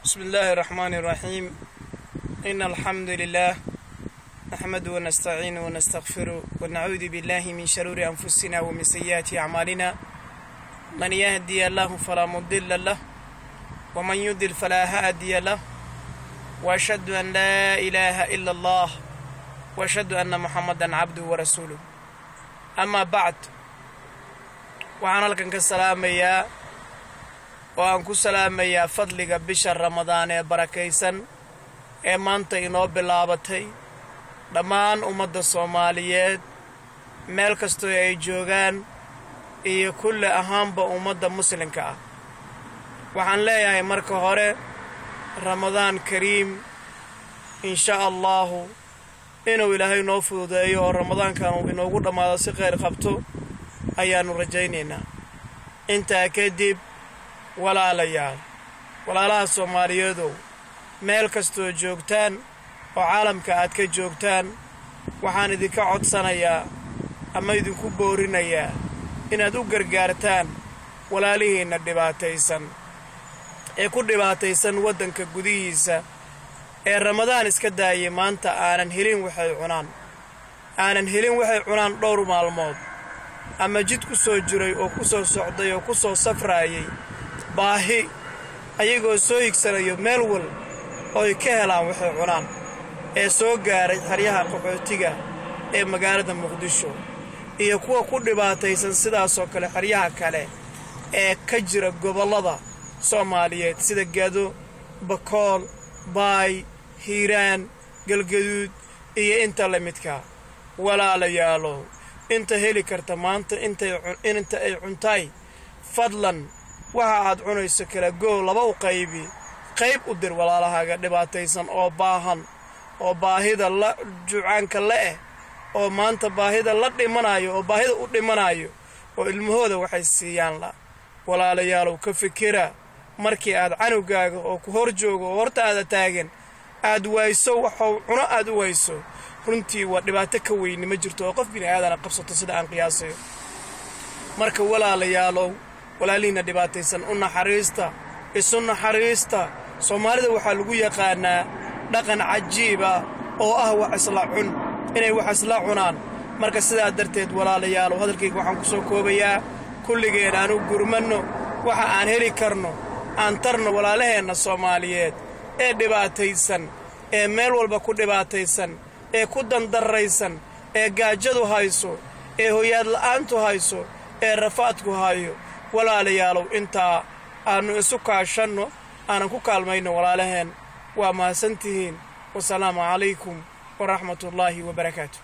بسم الله الرحمن الرحيم. إن الحمد لله نحمده ونستعينه ونستغفره ونعوذ بالله من شرور أنفسنا ومن سيئات أعمالنا. من يهدي الله فلا مضل له ومن يضلل فلا هادي له، وأشهد أن لا إله إلا الله وأشهد أن محمدا عبده ورسوله. أما بعد، وعن لكن كالسلام يا وأن كسلام يا فضلك بشر رمضان بركيسا maanta inoo bilaabatay dhammaan ummadda Soomaaliyeed meel kastoo ay joogaan iyo kulli ahaanba ummadda muslimka ah. waxaan leeyahay marka hore Ramadaan Kariim, insha Allah inuu Ilaahay noo fududeeyo oo Ramadaankan uu inoogu dhamaado si khayr qabto ayaanu rajaynaynaa. intaa kadib walaalaha Soomaaliyeed meel kastoo joogtaan oo caalamka aad ka joogtaan, waxaan idinka codsanayaa ama idinku boorinayaa inaad u gargaartaan walaalihiina dhibaataysan ee ku dhibaataysan waddanka gudihiisa ee Ramadaan iska daayay maanta aanan helin waxay cunaan dhowr maalmood, ama jid ku soo jiray oo ku soo socday oo ku soo safraayay baahi ayagoo soo higsanayo meel wal oo ay ka helaan waxay cunaan ee soo gaaray xeryaha qaxootiga ee magaalada Muqdisho, iyo kuwa ku dhibaataysan sidaas oo kale xeryaha kale ee ka jira gobolada Soomaaliyeed sida Gado, Bakool, Baay, Hiiraan, Galgaduud iyo inta la midka. walaalayaalow, inta heli karta maanta inta ay cuntay fadlan waxa aad cunayso kala goow laba u qayb u dir walaalahaaga dhibaataysan oo baahan oo baahida la jucaanka leh oo maanta baahida la dhimanayo oo baahida u dhimanayo oo ilmahooda waxay siiyaan la. walaalayaalow, ka fikira markii aad canugaaga oo ku hor joogo oo hortaada taagan aad wayso waxuu cuno aad u wayso, runtii waa dhibaato ka weyn ma jirto oo qof bini'aadan qabsato sida aan qiyaasayo. marka walaalayaalow, walaalihiina dhibaataysan u naxariista, isu naxariista. Soomaalida waxaa lagu yaqaanaa dhaqan cajiiba oo ah inay wax isla cunaan. marka sidaa darteed walaalayaalow, hadalkayga waxaan ku soo koobayaa kulligeen aanu gurmanno waxa aan heli karno aan tarno walaalaheenna Soomaaliyeed ee dhibaataysan, ee meel walba ku dhibaataysan, ee ku dandaraysan, ee gaajadu hayso, ee hooyaad la'aantu hayso, ee rafaadku hayo. walaalayaalow, intaa aanu isu kaashanno aanan ku kaalmayno walaalaheen. waa mahadsantihiin. wasalaamu calaykum waraxmatullaahi wabarakaatuh.